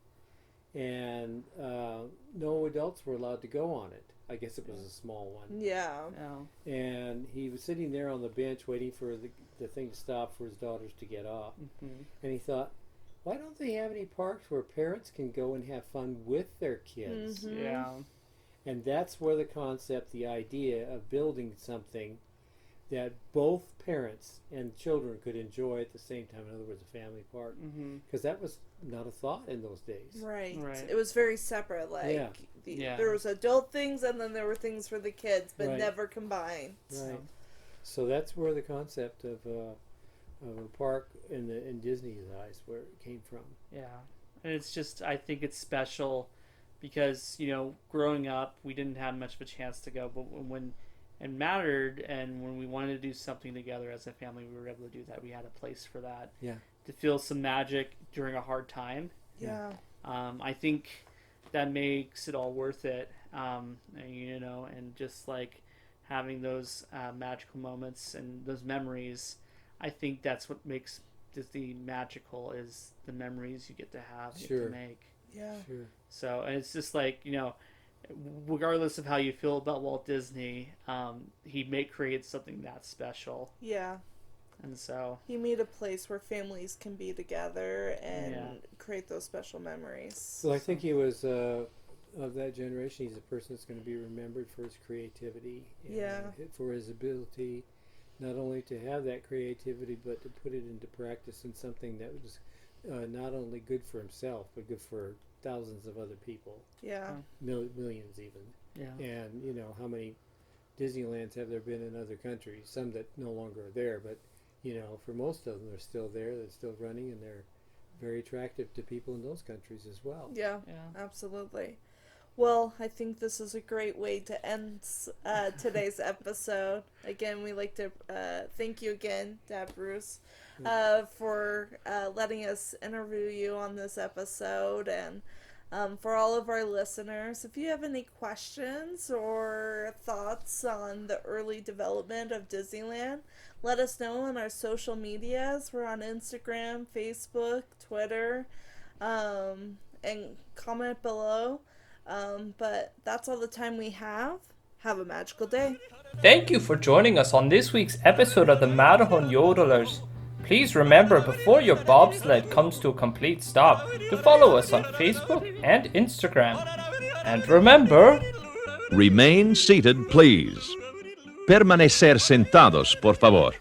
and no adults were allowed to go on it. I guess it was a small one. Yeah. Yeah. And he was sitting there on the bench waiting for the thing to stop for his daughters to get off. Mm-hmm. And he thought, why don't they have any parks where parents can go and have fun with their kids? Mhm. Yeah. And that's where the concept, the idea of building something that both parents and children could enjoy at the same time, in other words, a family park, Mm-hmm. because that was not a thought in those days. Right. Right. It was very separate. Like Yeah. Yeah. there was adult things and then there were things for the kids, but Right. never combined. Right. So that's where the concept of a park in Disney's eyes, where it came from. Yeah. And it's just, I think it's special because, growing up, we didn't have much of a chance to go, but when it mattered and when we wanted to do something together as a family, we were able to do that. We had a place for that. Yeah. To feel some magic during a hard time. Yeah. I think that makes it all worth it. And just like having those magical moments and those memories, I think that's what makes Disney magical, is the memories you get to have, you get Sure. to make. Yeah. Sure. So, and it's just like, regardless of how you feel about Walt Disney, he create something that special. Yeah. And so, He made a place where families can be together and Yeah. create those special memories. So I think he was of that generation. He's a person that's going to be remembered for his creativity, and Yeah. for his ability not only to have that creativity, but to put it into practice in something that was not only good for himself, but good for thousands of other people, Yeah. millions even. yeah. And how many Disneylands have there been in other countries? Some that no longer are there, but for most of them, they're still there. They're still running, and they're very attractive to people in those countries as well. Yeah. Yeah. Absolutely. Well, I think this is a great way to end today's episode. Again, we like to thank you again, Dad Bruce, for letting us interview you on this episode. And for all of our listeners, if you have any questions or thoughts on the early development of Disneyland, let us know on our social medias. We're on Instagram, Facebook, Twitter, and comment below. But that's all the time we have. Have a magical day. Thank you for joining us on this week's episode of the Matterhorn Yodelers. Please remember, before your bobsled comes to a complete stop, to follow us on Facebook and Instagram. And remember, Remain seated, please. Permanecer sentados, por favor.